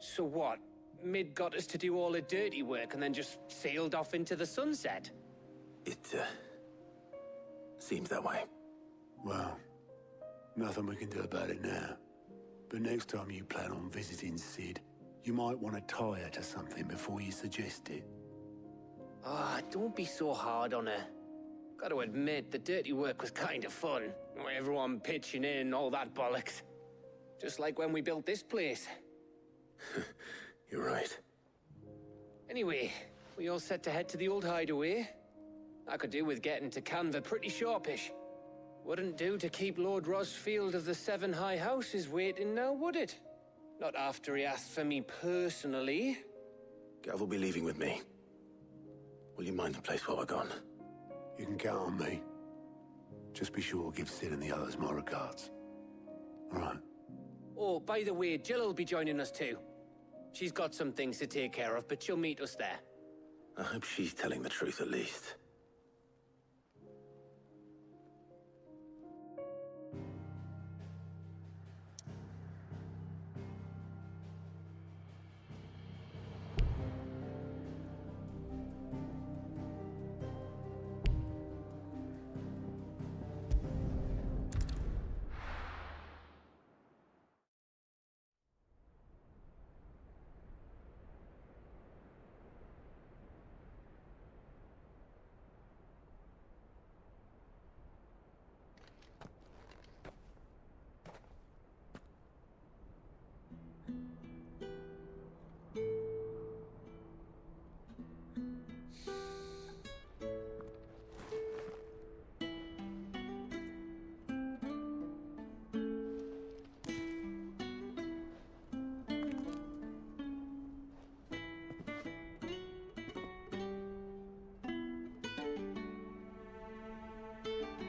So what? Mid got us to do all the dirty work and then just sailed off into the sunset? It, seems that way. Well, nothing we can do about it now. But next time you plan on visiting Sid, you might want to tie her to something before you suggest it. Ah, don't be so hard on her. Gotta admit, the dirty work was kind of fun. Everyone pitching in, all that bollocks. Just like when we built this place. You're right. Anyway, we all set to head to the old hideaway. I could do with getting to Canva pretty sharpish. Wouldn't do to keep Lord Rosfield of the Seven High Houses waiting now, would it? Not after he asked for me personally. Gav will be leaving with me. Will you mind the place while we're gone? You can count on me. Just be sure to give Sid and the others my regards. All right. Oh, by the way, Jill will be joining us too. She's got some things to take care of, but she'll meet us there. I hope she's telling the truth at least.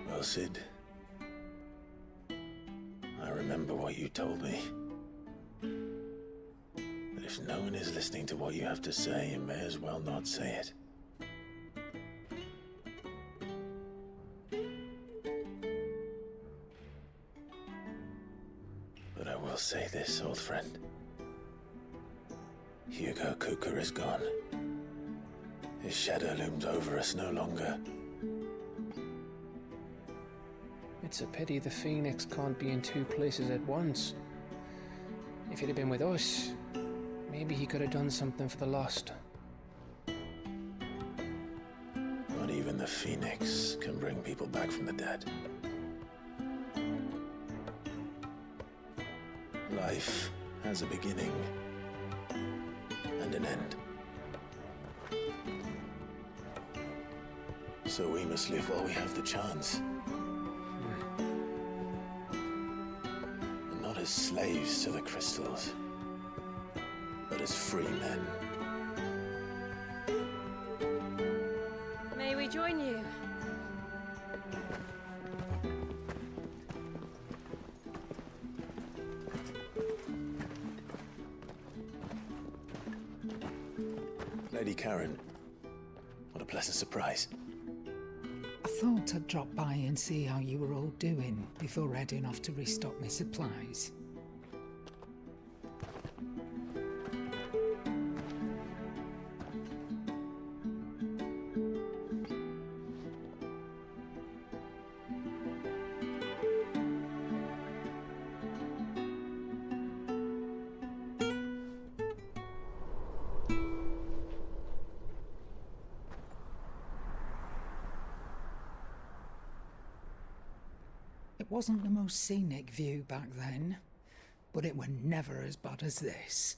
Well, Sid, I remember what you told me. That if no one is listening to what you have to say, you may as well not say it. But I will say this, old friend. Hugo Kuka is gone. His shadow looms over us no longer. It's a pity the Phoenix can't be in two places at once. If he'd have been with us, maybe he could have done something for the lost. Not even the Phoenix can bring people back from the dead. Life has a beginning and an end. So we must live while we have the chance. And not as slaves to the crystals, but as free men. May we join you? Lady Karen, what a pleasant surprise. I thought I'd drop by and see how you were all doing before heading off to restock my supplies. It wasn't the most scenic view back then, but it were never as bad as this.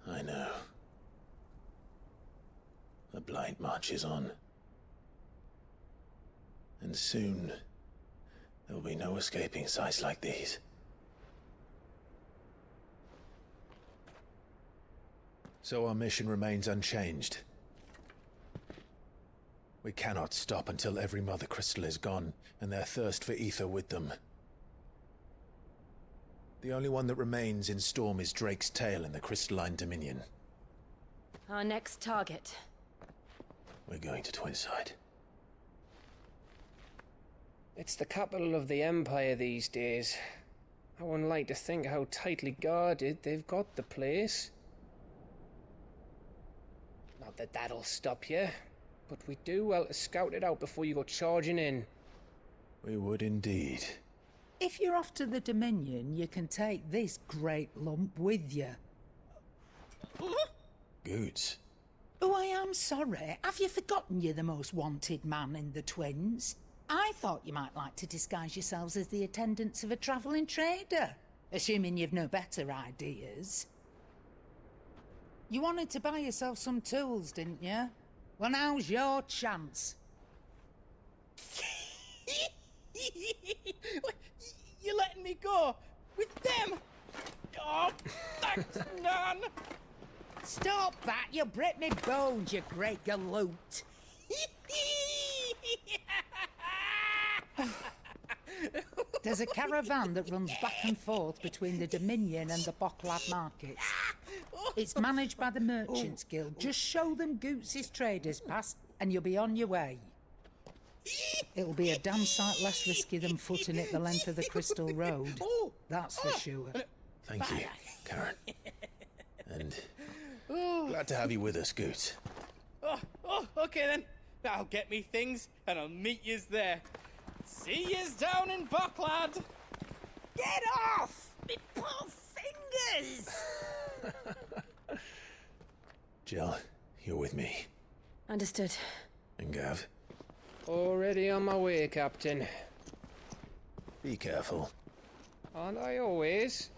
I know. The blight marches on. And soon, there will be no escaping sights like these. So our mission remains unchanged. We cannot stop until every Mother Crystal is gone, and their thirst for ether with them. The only one that remains in Storm is Drake's tail in the Crystalline Dominion. Our next target. We're going to Twinside. It's the capital of the Empire these days. I wouldn't like to think how tightly guarded they've got the place. Not that that'll stop you, but we do well to scout it out before you go charging in. We would indeed. If you're off to the Dominion, you can take this great lump with you. GOETZ. Oh, I am sorry. Have you forgotten you're the most wanted man in the Twins? I thought you might like to disguise yourselves as the attendants of a travelling trader, assuming you've no better ideas. You wanted to buy yourself some tools, didn't you? Well, now's your chance. You're letting me go with them? Oh, thanks, Nan. Stop that! You'll break me bones, you great galoot. There's a caravan that runs back and forth between the Dominion and the Bocklad markets. It's managed by the Merchants Guild. Just show them GOETZ's traders pass and you'll be on your way. It'll be a damn sight less risky than footing it the length of the Crystal Road. That's for sure. Thank you, Karen. And glad to have you with us, GOETZ. Okay then. I'll get me things and I'll meet yous there. See yous down in Bocklad. Get off! Me poor fingers! Jill, you're with me. Understood. And Gav, Already on my way, Captain. be careful. Aren't I always?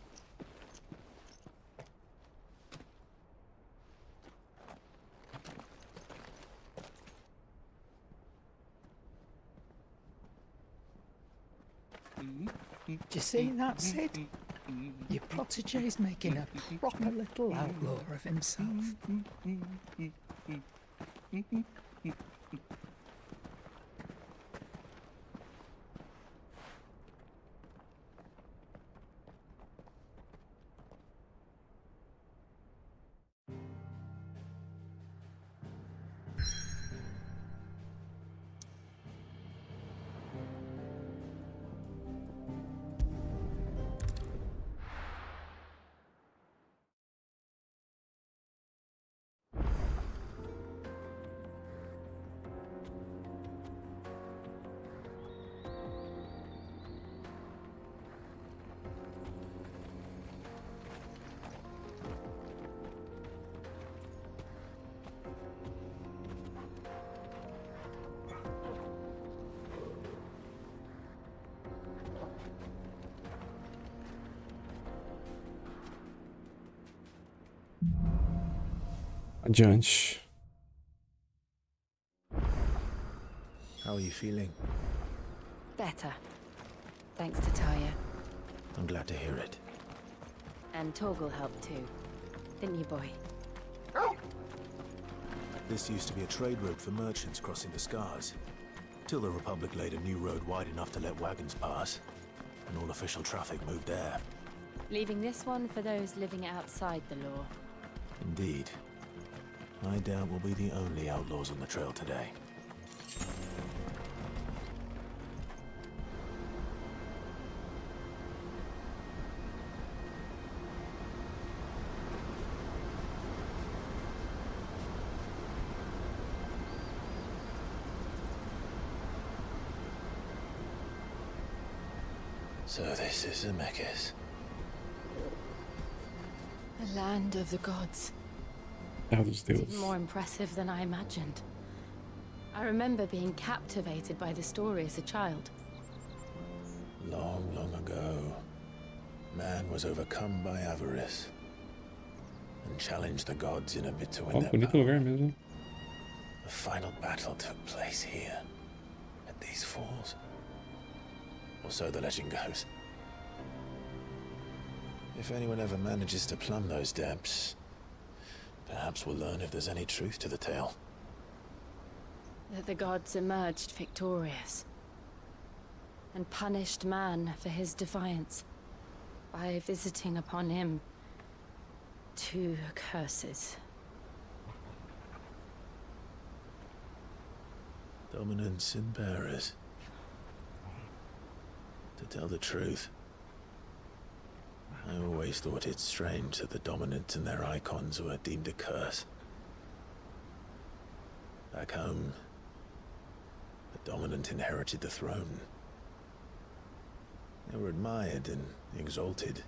Do you see that, Sid? Your protege's making a proper little outlaw of himself. Adiante. How are you feeling? Better. Thanks to Taya. I'm glad to hear it. And Torgal helped too. Didn't you, boy? This used to be a trade route for merchants crossing the Scars, till the Republic laid a new road wide enough to let wagons pass, and all official traffic moved there. Leaving this one for those living outside the law. Indeed. I doubt we'll be the only outlaws on the trail today. So this is Zemeckis. The land of the gods. Terra dos It's even Deuses. more impressive than I imagined. I remember being captivated by the story as a child. Long, long ago, man was overcome by avarice and challenged the gods in a bid to win Ó, their bonito power. lugar mesmo. The final battle took place here, at these falls. Or so the legend goes. If anyone ever manages to plumb those depths, perhaps we'll learn if there's any truth to the tale. That the gods emerged victorious. And punished man for his defiance. By visiting upon him 2 curses. Dominance and bearers. To tell the truth, I always thought it strange that the dominant and their icons were deemed a curse. Back home, the dominant inherited the throne. They were admired and exalted,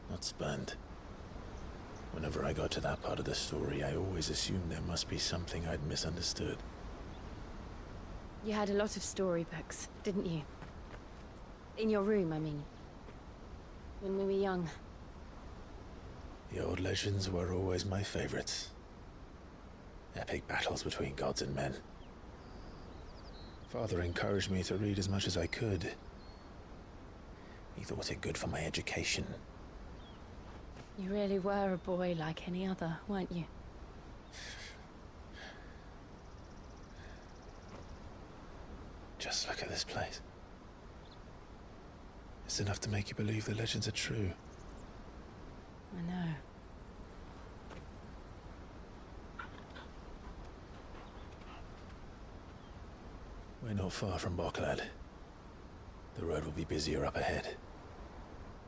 not spurned. Whenever I got to that part of the story, I always assumed there must be something I'd misunderstood. You had a lot of storybooks, didn't you? In your room, I mean. When we were young. The old legends were always my favorites. Epic battles between gods and men. Father encouraged me to read as much as I could. He thought it good for my education. You really were a boy like any other, weren't you? Just look at this place. It's enough to make you believe the legends are true. I know. We're not far from Boklad. The road will be busier up ahead.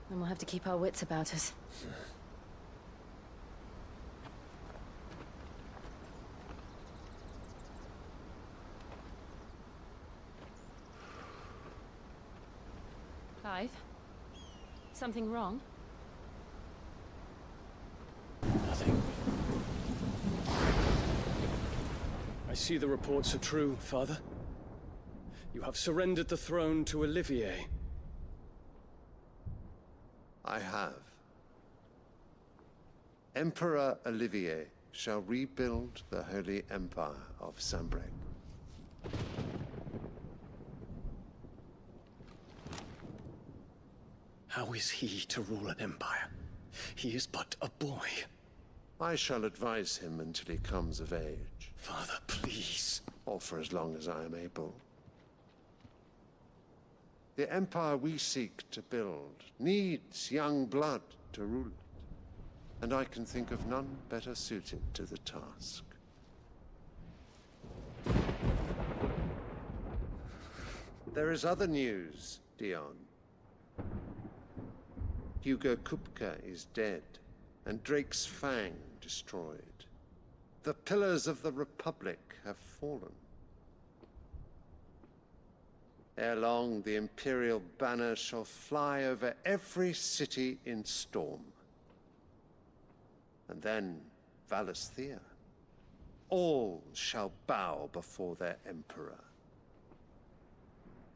Then we'll have to keep our wits about us. Clive? Something wrong? Nothing. I see the reports are true, Father. You have surrendered the throne to Olivier. I have. Emperor Olivier shall rebuild the Holy Empire of Sanbreque. How is he to rule an empire? He is but a boy. I shall advise him until he comes of age. Father, please. Or for as long as I am able. The empire we seek to build needs young blood to rule it, and I can think of none better suited to the task. There is other news, Dion. Hugo Kupka is dead, and Drake's Fang destroyed. The pillars of the Republic have fallen. Ere long, the Imperial banner shall fly over every city in Storm. And then, Valisthea. All shall bow before their Emperor.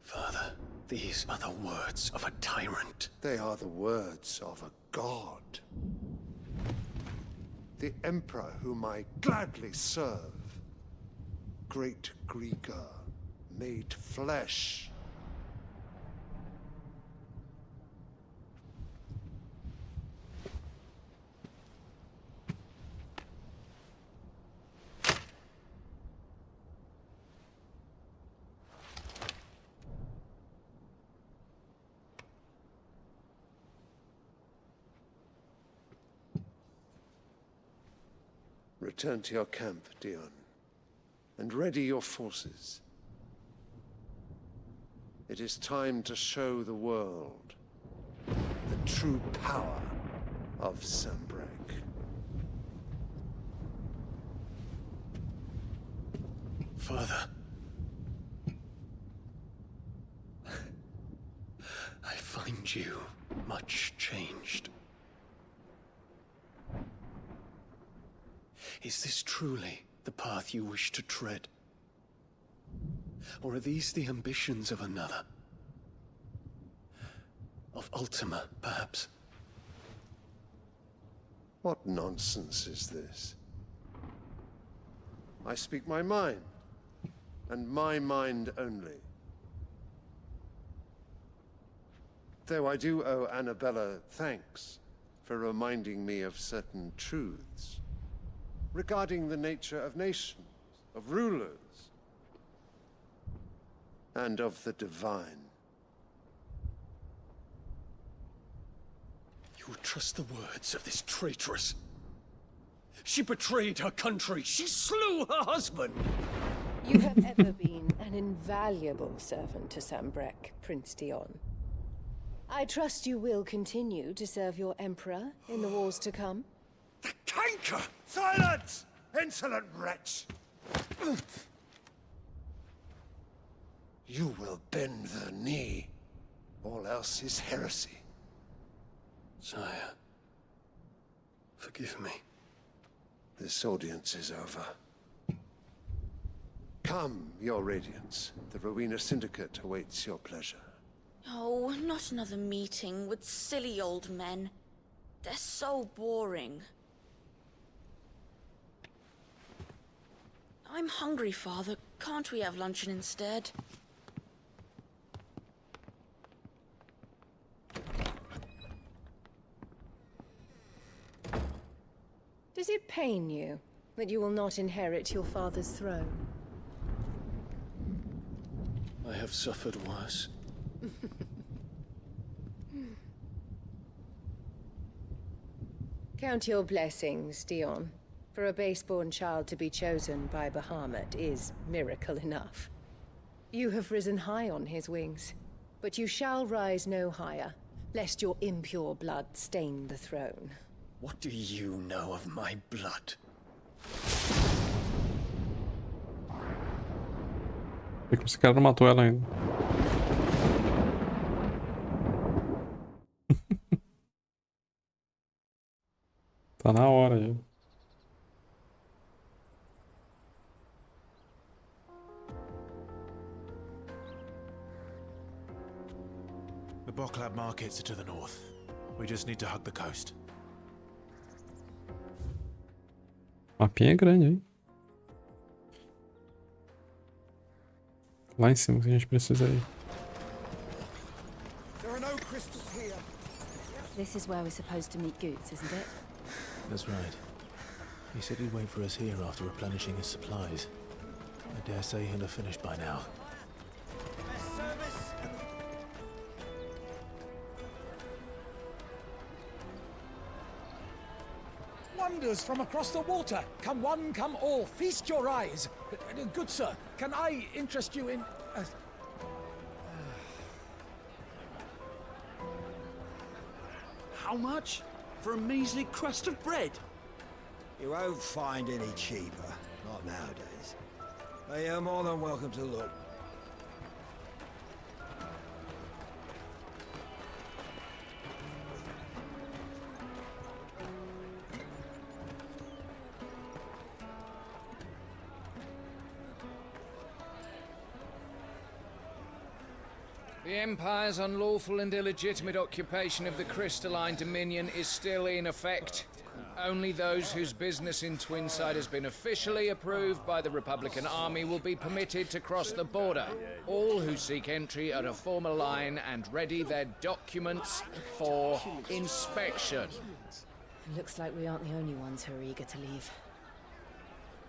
Father, these are the words of a tyrant. They are the words of a god. The Emperor whom I gladly serve. Great Grieger, made flesh. Return to your camp, Dion, and ready your forces. It is time to show the world the true power of Sanbreque. Father. I find you much changed. Is this truly the path you wish to tread? Or are these the ambitions of another? Of Ultima, perhaps? What nonsense is this? I speak my mind, and my mind only. Though I do owe Annabella thanks for reminding me of certain truths regarding the nature of nations, of rulers, and of the divine. You would trust the words of this traitress? She betrayed her country. She slew her husband. You have ever been an invaluable servant to Sanbreque, Prince Dion. I trust you will continue to serve your Emperor in the wars to come. The canker! Silence! Insolent wretch! You will bend the knee. All else is heresy. Sire, forgive me. This audience is over. Come, your radiance. The Rowena Syndicate awaits your pleasure. Oh, not another meeting with silly old men. They're so boring. I'm hungry, Father. Can't we have luncheon instead? Does it pain you that you will not inherit your father's throne? I have suffered worse. Count your blessings, Dion. For a base-born child to be chosen by Bahamut is miracle enough. You have risen high on his wings, but you shall rise no higher, lest your impure blood stain the throne. What do you know of my blood? Por que esse cara não matou ela ainda? Tá na hora já. The Boklab markets are to the north. We just need to hug the coast. Mapinha é grande, hein? Lá em cima que a gente precisa ir. This is where we're supposed to meet GOETZ, isn't it? That's right. He said he'd wait for us here after replenishing his supplies. I dare say he'll have finished by now. Wonders from across the water. Come one, come all. Feast your eyes. Good sir, can I interest you in... How much? For a measly crust of bread? You won't find any cheaper. Not nowadays. But you're more than welcome to look. The Empire's unlawful and illegitimate occupation of the Crystalline Dominion is still in effect. Only those whose business in Twinside has been officially approved by the Republican Army will be permitted to cross the border. All who seek entry are to form a line and ready their documents for inspection. It looks like we aren't the only ones who are eager to leave.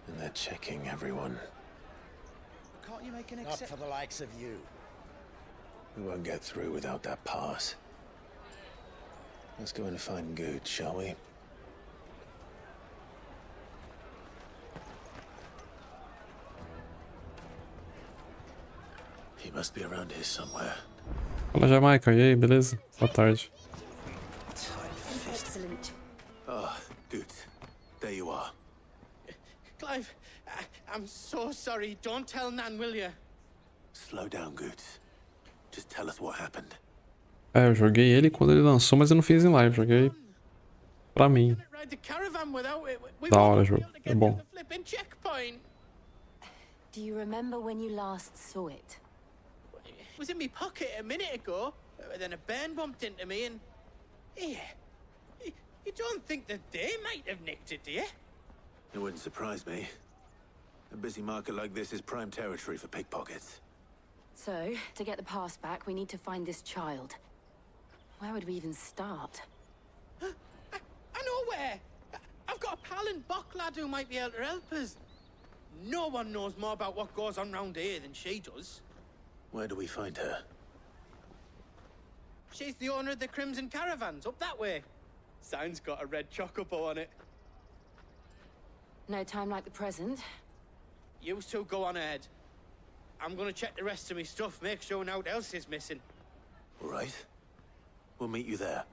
And they're checking everyone. Can't you make an Not for the likes of you. We won't get through without that pass. Let's go and find GOETZ, shall we? He must be around here somewhere. Fala, Jamaica. E aí, beleza? Boa tarde. Excellent. Ah, GOETZ. There you are. Clive, I'm so sorry. Don't tell Nan, will you? Slow down, GOETZ. Just tell us what happened. É, eu joguei ele quando ele lançou, mas eu não fiz em live. Joguei pra mim. Da hora o jogo. É bom. Do you remember when you last saw it? It was in my pocket a minute ago. Then a bairn bumped into me and... Yeah. You don't think that they might have nicked it, do you? It wouldn't surprise me. A busy market like this is prime territory for pickpockets. So, to get the pass back, we need to find this child. Where would we even start? I know where! I've got a pal in Boklad who might be able to help us. No one knows more about what goes on round here than she does. Where do we find her? She's the owner of the Crimson Caravans, up that way. Sign's got a red chocobo on it. No time like the present. You two go on ahead. I'm gonna check the rest of my stuff, make sure naught else is missing. All right. We'll meet you there.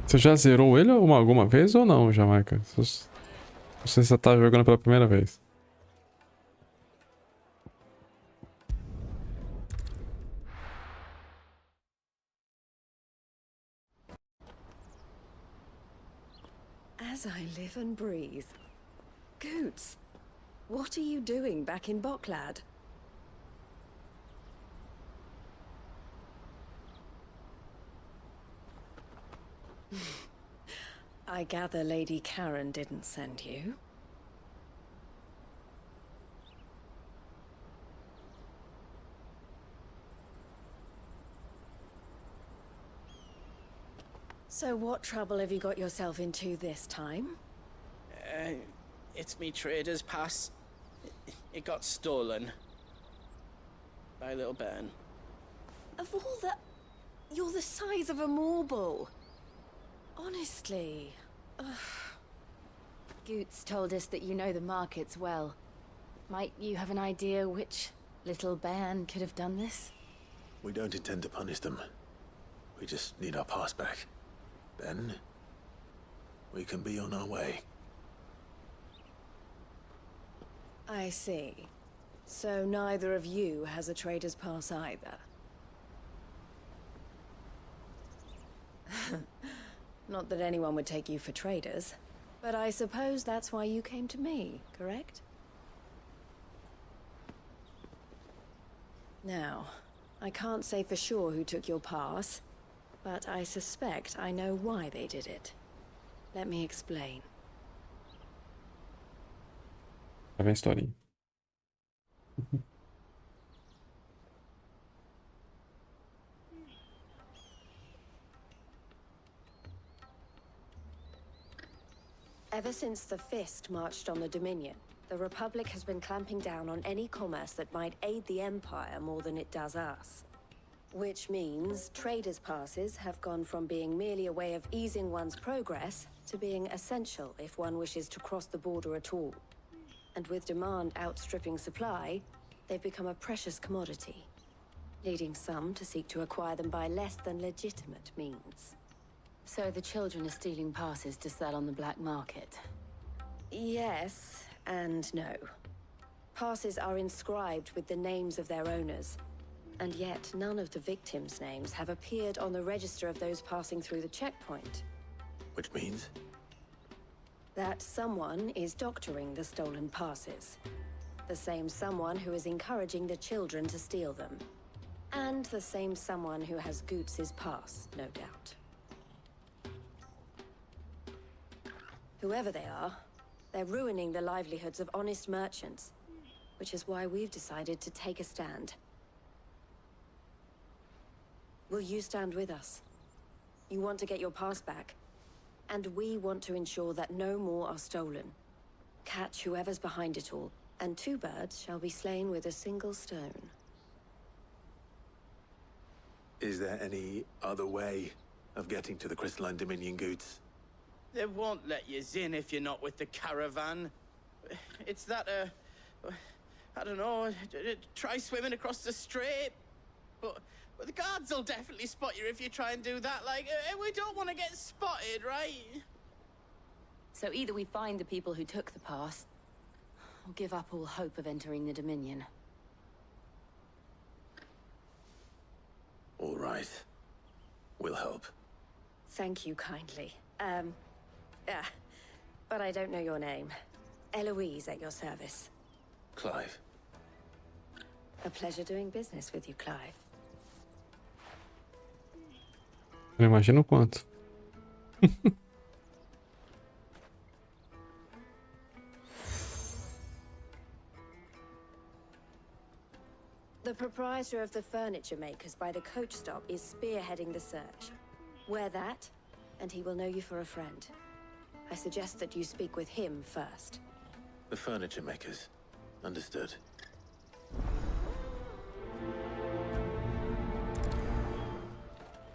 Você já zerou ele alguma vez ou não, Jamaica? Você só tá jogando pela primeira vez. As I live and breathe. GOETZ, what are you doing back in Boklad? I gather Lady Karen didn't send you. So what trouble have you got yourself into this time? It's me trader's pass. It got stolen. By little Ben. Of all the... You're the size of a marble. Honestly. Ugh. GOETZ told us that you know the markets well. Might you have an idea which little bairn could have done this? We don't intend to punish them. We just need our pass back. Then, we can be on our way. I see. So neither of you has a trader's pass either. Not that anyone would take you for traders, but I suppose that's why you came to me, correct? Now, I can't say for sure who took your pass, but I suspect I know why they did it. Let me explain. Tá bem, historinha. Ever since the Fist marched on the Dominion, the Republic has been clamping down on any commerce that might aid the Empire more than it does us. Which means traders' passes have gone from being merely a way of easing one's progress to being essential if one wishes to cross the border at all. And with demand outstripping supply, they've become a precious commodity, leading some to seek to acquire them by less than legitimate means. So the children are stealing passes to sell on the black market? Yes, and no. Passes are inscribed with the names of their owners, and yet none of the victims' names have appeared on the register of those passing through the checkpoint. Which means? That someone is doctoring the stolen passes. The same someone who is encouraging the children to steal them. And the same someone who has GOETZ's pass, no doubt. Whoever they are, they're ruining the livelihoods of honest merchants, which is why we've decided to take a stand. Will you stand with us? You want to get your pass back, and we want to ensure that no more are stolen. Catch whoever's behind it all, and two birds shall be slain with a single stone. Is there any other way of getting to the Crystalline Dominion, GOETZ? They won't let you in if you're not with the caravan. It's that, I don't know, try swimming across the strait. But the guards will definitely spot you if you try and do that. Like, we don't want to get spotted, right? So either we find the people who took the pass, or give up all hope of entering the Dominion. All right. We'll help. Thank you kindly. But I don't know your name. Eloise at your service. Clive. A pleasure doing business with you, Clive. Eu imagino o quanto. The proprietor of the furniture makers by the coach stop is spearheading the search. Wear that, and he will know you for a friend. I suggest that you speak with him first. The furniture makers. Understood.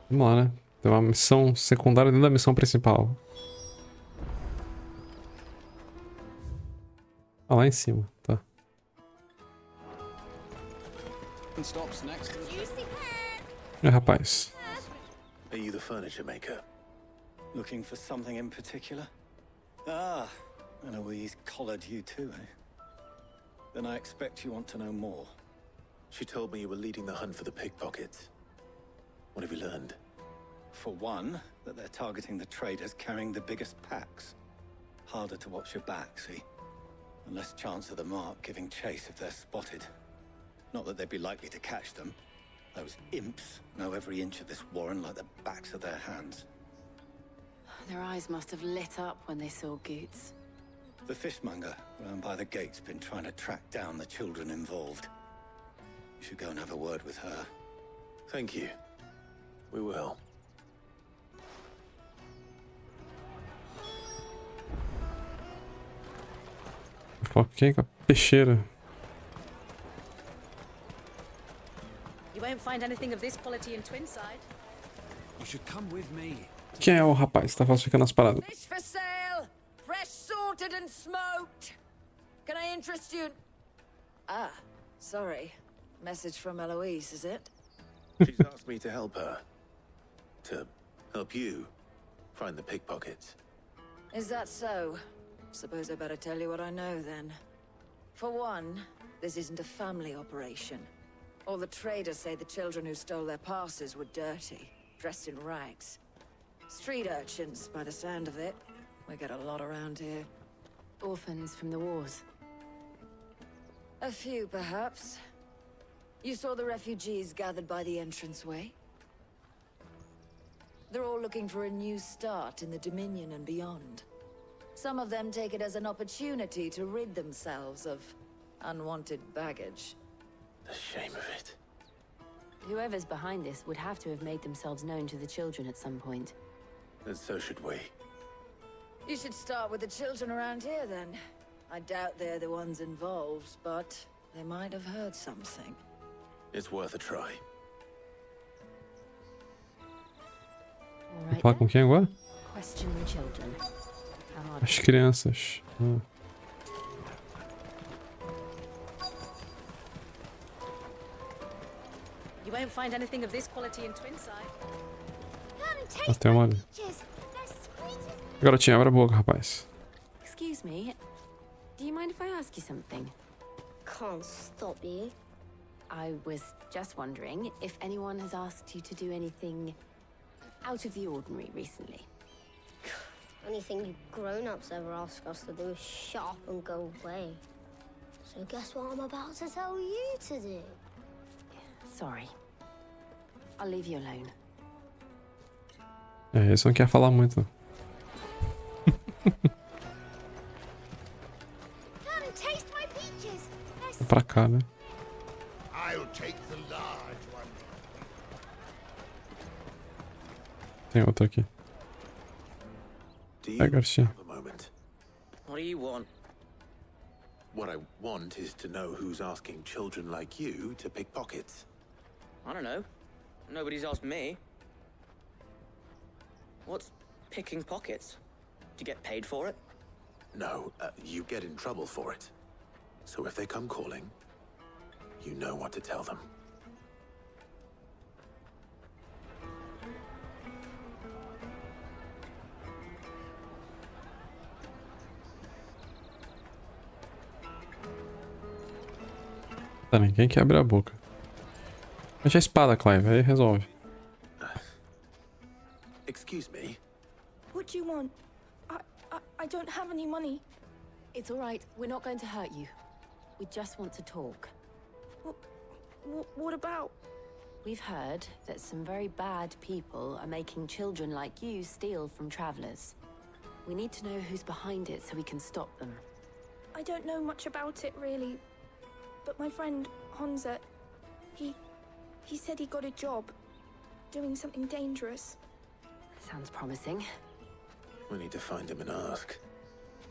Vamos lá, né? Tem uma missão secundária dentro da missão principal. Ah, lá em cima, tá. Stops next to É, rapaz. Are you the furniture maker? Looking for something in particular? Ah, and Eloise collared you too, eh? Then I expect you want to know more. She told me you were leading the hunt for the pickpockets. What have you learned? For one, that they're targeting the traders carrying the biggest packs. Harder to watch your back, see? And less chance of the mark giving chase if they're spotted. Not that they'd be likely to catch them. Those imps know every inch of this warren like the backs of their hands. Their eyes must have lit up when they saw GOETZ. The fishmonger round by the gate's been trying to track down the children involved. You should go and have a word with her. Thank you. We will. Foquei com a peixeira. You won't find anything of this quality in Twinside. You should come with me. Quem é o rapaz que tá falsificando as paradas? Fish for sale! Fresh sorted and smoked! Can I interest you? Ah, sorry. Message from Eloise, is it? She's asked me to help her. To help you find the pickpockets. Is that so? Suppose I better tell you what I know then. For one, this isn't a family operation. All the traders say the children who stole their passes were dirty, dressed in rags. Street urchins, by the sound of it. We get a lot around here. Orphans from the wars. A few, perhaps. You saw the refugees gathered by the entranceway? They're all looking for a new start in the Dominion and beyond. Some of them take it as an opportunity to rid themselves of unwanted baggage. The shame of it. Whoever's behind this would have to have made themselves known to the children at some point. And so should we. You should start with the children around here, then. I doubt they're the ones involved, but they might have heard something. It's worth a try. Vou falar com quem agora? Question the children. As crianças. You won't find anything of this quality in Twinside. Até uma ali. Garotinha, abre a boca, rapaz. Excuse me. Do you mind if I ask you something? Can't stop you. I was just wondering if anyone has asked you to do anything out of the ordinary recently. Anything you grown-ups ever ask us to do is shut up and go away. So guess what I'm about to tell you to do? Sorry. I'll leave you alone. É, esse não quer falar muito. É pra cá, né? Tem outro aqui. É, garotinha. What do you want? What I want is to know who's asking children like you to pick pockets. I don't know. Nobody's asked me. What's picking pockets? Do you get paid for it? No, you get in trouble for it. So if they come calling, you know what to tell them. Tá, ninguém quer abrir a boca. Deixa a espada, Clive, aí resolve. Excuse me? What do you want? I don't have any money. It's all right. We're not going to hurt you. We just want to talk. What about? We've heard that some very bad people are making children like you steal from travelers. We need to know who's behind it so we can stop them. I don't know much about it, really. But my friend, Honza, he said he got a job doing something dangerous. Sounds promising. We need to find him and ask.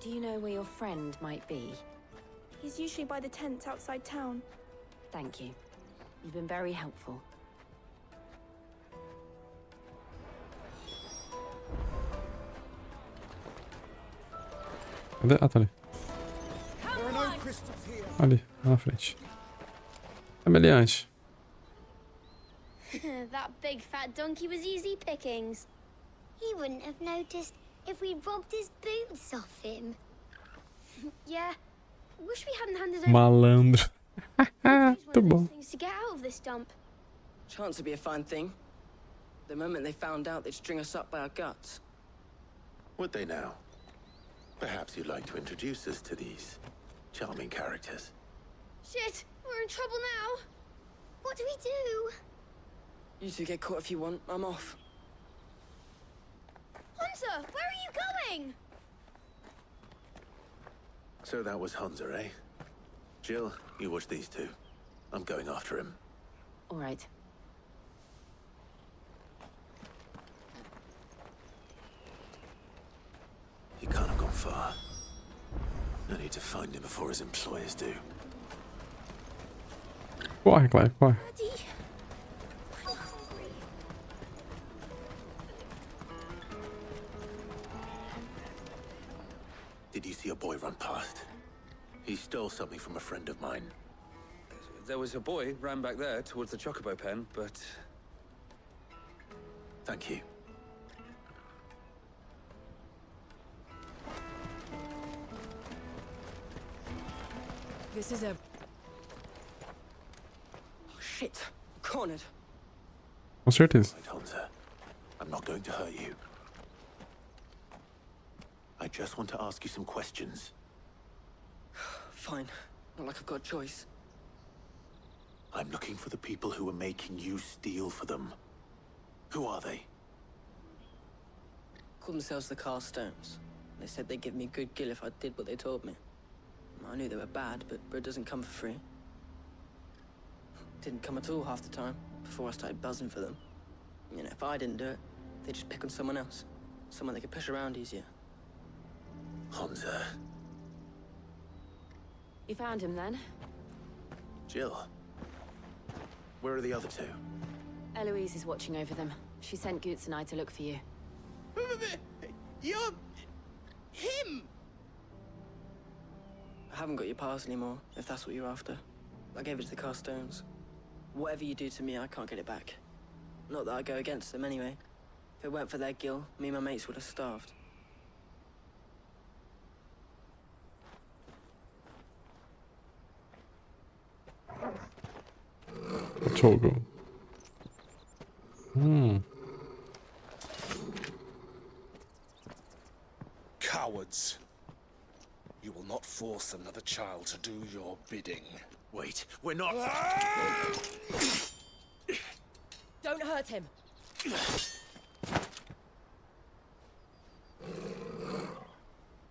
Do you know where your friend might be? He's usually by the tents outside town. Thank you. You've been very helpful. Cadê? Ah, tá ali. Ali, lá na frente. Semelhante. That big fat donkey was easy pickings. He wouldn't have noticed if we'd robbed his boots off him. Yeah. Wish we hadn't handed over Malandro. Muito bom. things to get out of this dump. Chance to be a fine thing. The moment they found out, they'd string us up by our guts. Would they now? Perhaps you'd like to introduce us to these charming characters. Shit, we're in trouble now. What do we do? You two get caught if you want. I'm off. Hunter, where are you going? So that was Hunter, eh? Jill, you watch these two. I'm going after him. All right. He can't have gone far. I need to find him before his employers do. Corre, Clive, corre. Did you see a boy run past? He stole something from a friend of mine. There was a boy ran back there towards the chocobo pen, but... Thank you. This is a... Oh, shit. Cornered. Com certeza. Right, Hunter. I'm not going to hurt you. I just want to ask you some questions. Fine. Not like I've got a choice. I'm looking for the people who are making you steal for them. Who are they? Call themselves the Carstones. They said they'd give me good gill if I did what they told me. I knew they were bad, but bread doesn't come for free. Didn't come at all half the time, before I started buzzing for them. You know, if I didn't do it, they'd just pick on someone else. Someone they could push around easier. Hunter. You found him then? Jill. Where are the other two? Eloise is watching over them. She sent GOETZ and I to look for you. You're... him! I haven't got your pass anymore, if that's what you're after. I gave it to the Carstones. Whatever you do to me, I can't get it back. Not that I go against them anyway. If it weren't for their gill, me and my mates would have starved. Togo. Cowards. You will not force another child to do your bidding. Wait, we're not... Don't hurt him.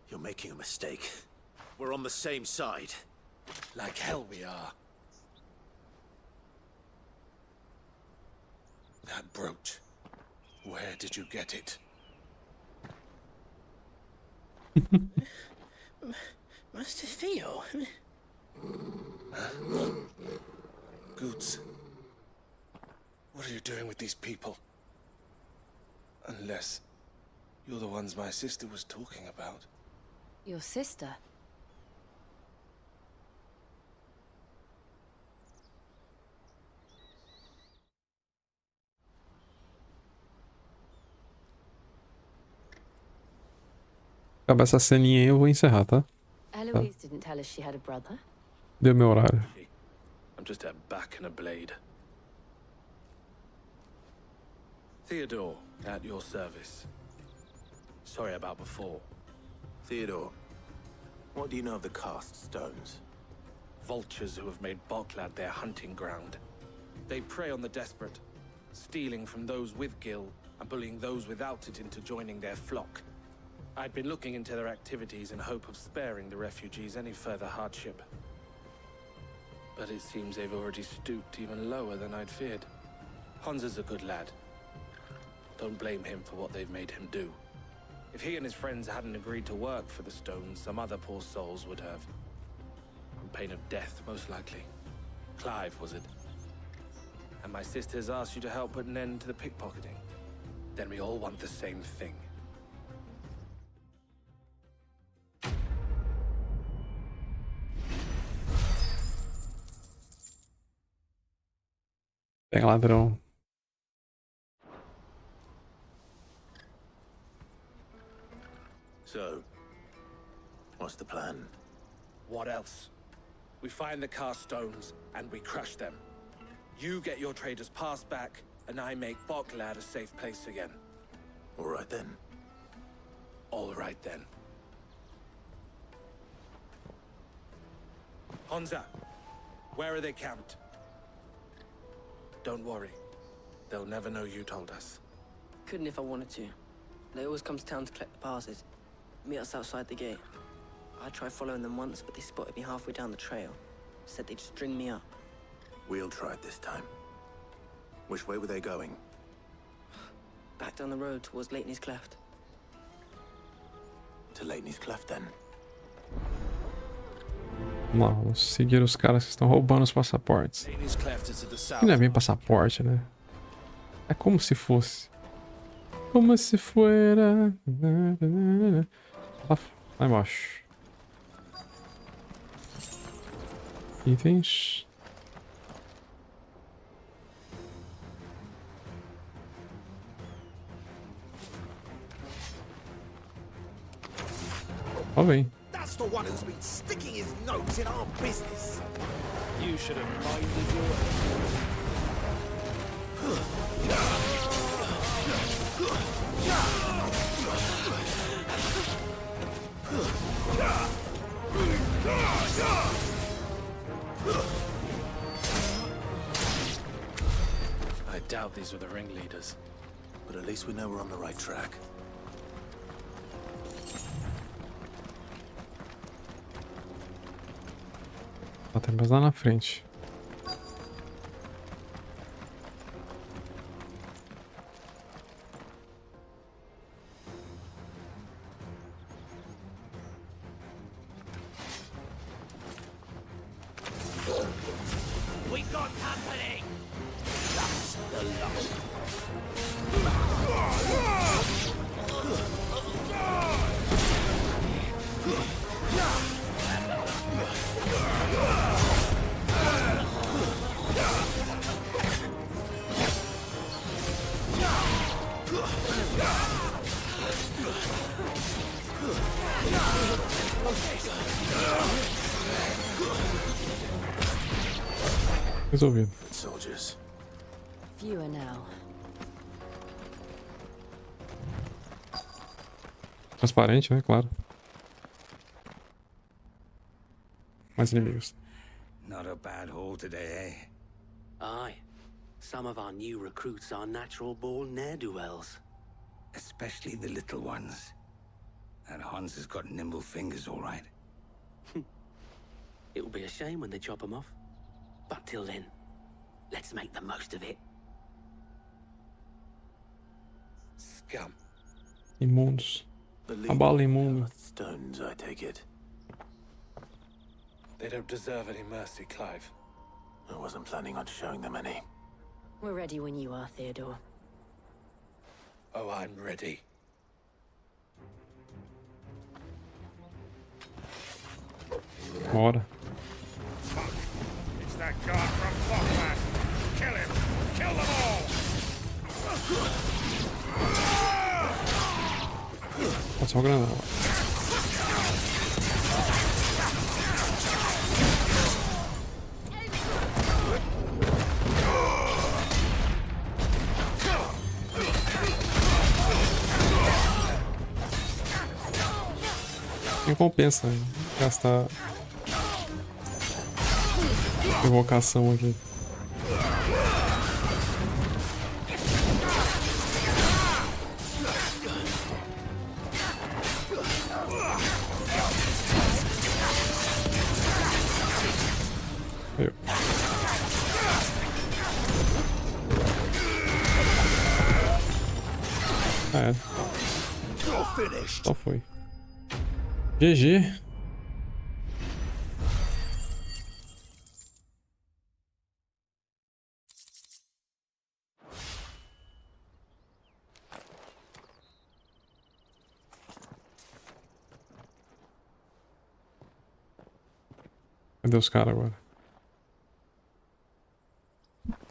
You're making a mistake. We're on the same side. Like hell we are. That brooch. Where did you get it? Master Theo? GOETZ. What are you doing with these people? Unless you're the ones my sister was talking about. Your sister? Acabar essa ceninha aí, eu vou encerrar, tá? Eloise didn't tell us she had a brother. Deu meu horário. I'm just a back and a blade. Theodore, at your service. Sorry about before. Theodore, what do you know of the cast stones? Vultures who have made Boklad their hunting ground. They prey on the desperate, stealing from those with gill and bullying those without it into joining their flock. I'd been looking into their activities in hope of sparing the refugees any further hardship. But it seems they've already stooped even lower than I'd feared. Hansa's a good lad. Don't blame him for what they've made him do. If he and his friends hadn't agreed to work for the stones, some other poor souls would have. On pain of death, most likely. Clive, was it? And my sisters asked you to help put an end to the pickpocketing. Then we all want the same thing. Pega ladrão. So, what's the plan? What else? We find the cast stones and we crush them. You get your trader's pass back, and I make Boklad a safe place again. All right then. All right then. Honza, where are they camped? Don't worry. They'll never know you told us. Couldn't if I wanted to. They always come to town to collect the passes. Meet us outside the gate. I tried following them once, but they spotted me halfway down the trail. Said they'd string me up. We'll try it this time. Which way were they going? Back down the road towards Leitney's Cleft. To Leitney's Cleft, then. Vamos lá, vamos seguir os caras que estão roubando os passaportes. Que não é bem passaporte, né? É como se fosse. Como se fuera. Lá embaixo. Itens. Ó, vem. That's the one who's been sticking his nose in our business. You should have minded your I doubt these were the ringleaders. But at least we know we're on the right track. Tem mais lá na frente. We got company. That's the law. Resolvido. Soldiers. Fewer now. Transparente, né? Claro. Mais inimigos. Not a bad haul today, eh? Aye. Some of our new recruits are natural-born ne'er-do-wells. Especially the little ones. That Hans has got nimble fingers, all right. It will be a shame when they chop them off. But till then, let's make the most of it. Scum. Imundos. Abala imundo. Stones, I take it. They don't deserve any mercy, Clive. I wasn't planning on showing them any. We're ready when you are, Theodore. Oh, I'm ready. Bora. It's that guard from Boklad. Kill him. Kill them all. Pode só granada. Não compensa gastar evocação aqui. Só foi. GG. Cadê os caras agora?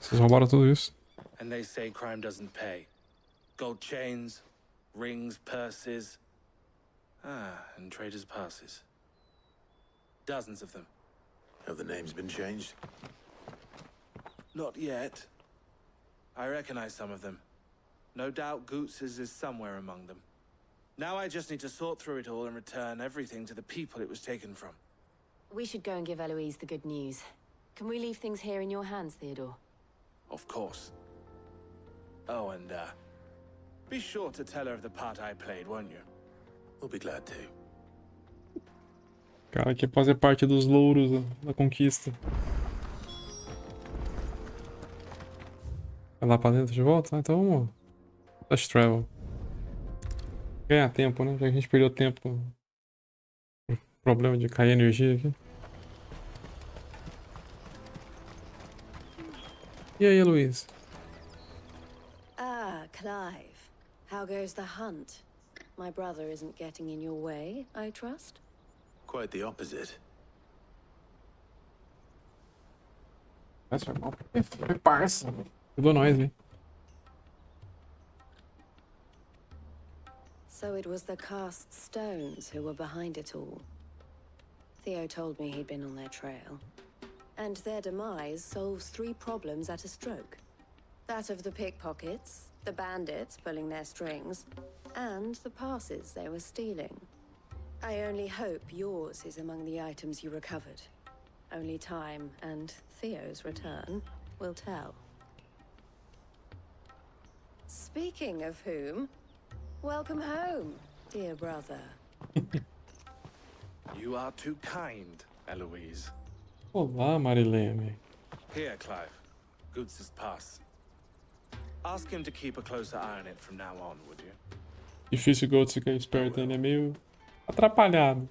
Vocês roubaram tudo isso? And they say crime doesn't pay. Gold chains, rings, purses. Ah, and traders' passes. Dozens of them. Have the names been changed? Not yet. I recognize some of them. No doubt GOETZ is somewhere among them. Now I just need to sort through it all and return everything to the people it was taken from. We should go and give Eloise the good news. Can we leave things here in your hands, Theodore? Of course. Oh, and, be sure to tell her of the part I played, won't you? We'll be glad to. Cara, quer fazer parte dos louros da conquista. Vai lá pra dentro de volta? Ah, então vamos. Fast travel. Ganhar tempo, né? Já que a gente perdeu tempo. Problema de cair energia aqui. E aí, Luiz? Ah, Clive. How goes the hunt? My brother isn't getting in your way, I trust? Quite the opposite. Nossa, irmão. Foi parça. Ajudou nós, hein? So it was the cast stones who were behind it all. Theo told me he'd been on their trail. And their demise solves 3 problems at a stroke. That of the pickpockets, the bandits pulling their strings, and the passes they were stealing. I only hope yours is among the items you recovered. Only time and Theo's return will tell. Speaking of whom, welcome home, dear brother. You are too kind, Eloise. Olá, Marilene. Here, Clive. GOETZ's pass. Ask him to keep a closer eye on it from now on, would you? Difícil o GOETZ ficar esperto, ele é meio atrapalhado.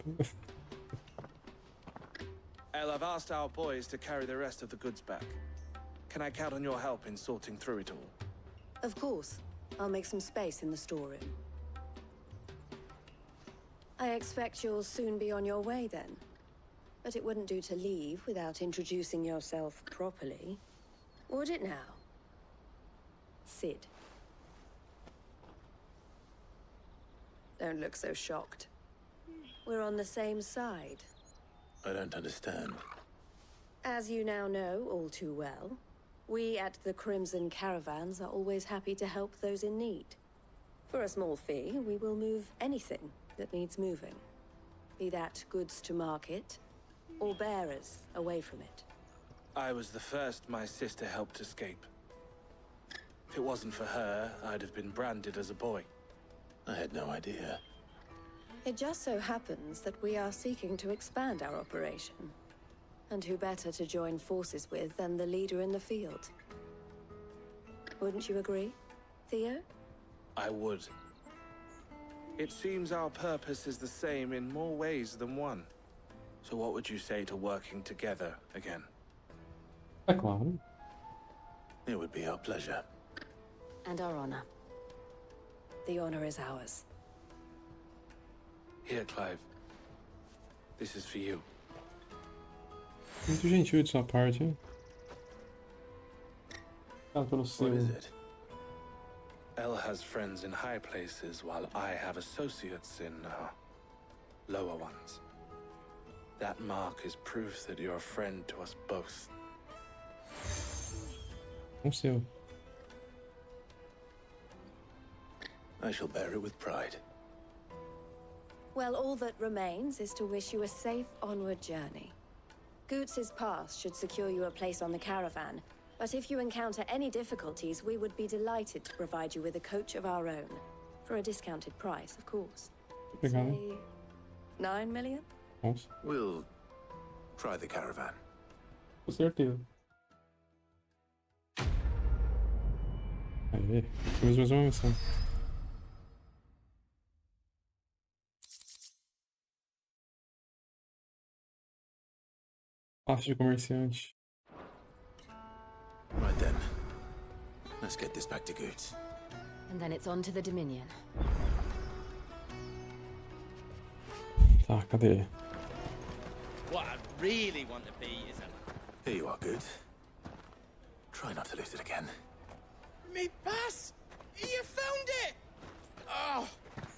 El, I've asked our boys to carry the rest of the goods back. Can I count on your help in sorting through it all? Of course. I'll make some space in the storeroom. I expect you'll soon be on your way then. But it wouldn't do to leave without introducing yourself properly. Would it now? Sid. Don't look so shocked. We're on the same side. I don't understand. As you now know all too well, we at the Crimson Caravans are always happy to help those in need. For a small fee, we will move anything that needs moving. Be that goods to market, or bearers away from it. I was the first my sister helped escape. If it wasn't for her, I'd have been branded as a boy. I had no idea. It just so happens that we are seeking to expand our operation. And who better to join forces with than the leader in the field? Wouldn't you agree, Theo? I would. It seems our purpose is the same in more ways than one. So what would you say to working together again? É claro. It would be our pleasure. And our honor. The honor is ours. Here, Clive. This is for you. Muito gentil de sua parte, hein? Obrigado pelo seu. What is it? Elle has friends in high places, while I have associates in, lower ones. That mark is proof that you're a friend to us both. O seu. I shall bear it with pride. Well, all that remains is to wish you a safe onward journey. GOETZ's pass should secure you a place on the caravan, but if you encounter any difficulties, we would be delighted to provide you with a coach of our own. For a discounted price, of course. Obrigado. Say 9 million? Nossa, We'll try the caravan. com certeza. Aí, temos mais uma missão. Passe de comerciante. Right then. Let's get this back to GOETZ. And then it's on to the Dominion. Tá, cadê ele? What I really want to be is a... Here you are, GOETZ. Try not to lose it again. Me pass! You found it! Oh,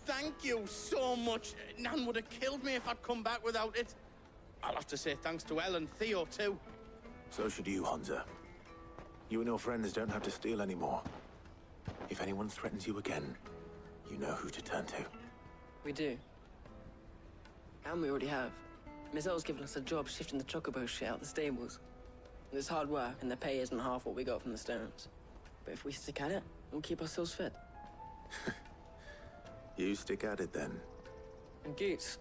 thank you so much. Nan would have killed me if I'd come back without it. I'll have to say thanks to Elle and Theo, too. So should you, Hansa. You and your friends don't have to steal anymore. If anyone threatens you again, you know who to turn to. We do. And we already have. Miss L's given us a job shifting the chocobo shit out the stables. It's hard work, and the pay isn't half what we got from the Stones. But if we stick at it, we'll keep ourselves fed. You stick at it, then. And GOETZ,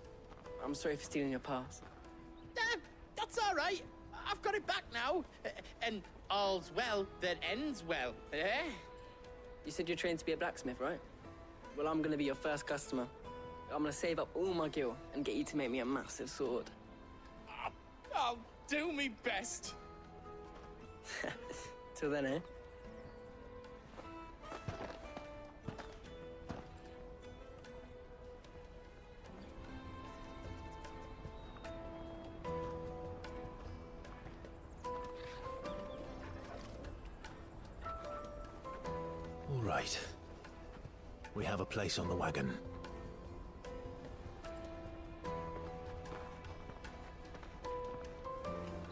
I'm sorry for stealing your pass. That's all right. I've got it back now. And all's well that ends well, eh? You said you're trained to be a blacksmith, right? Well, I'm gonna be your first customer. I'm gonna save up all my gil and get you to make me a massive sword. I'll do me best. Till then, eh? All right. We have a place on the wagon.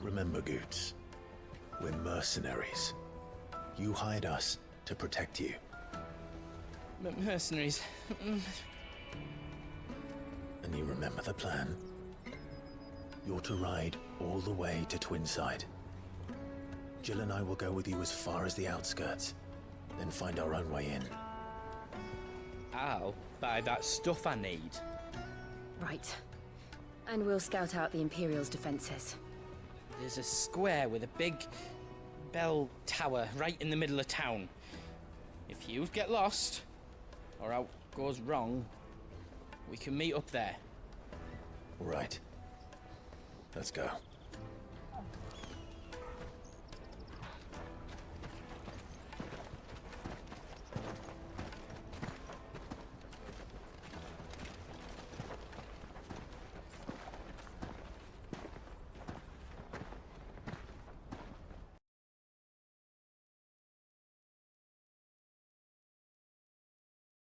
Remember, GOETZ, we're mercenaries. You hired us to protect you. Mercenaries. And you remember the plan? You're to ride all the way to Twinside. Jill and I will go with you as far as the outskirts, then find our own way in. I'll buy that stuff I need. Right. And we'll scout out the Imperial's defenses. There's a square with a big bell tower right in the middle of town. If you get lost, or out goes wrong, we can meet up there. All right. Let's go.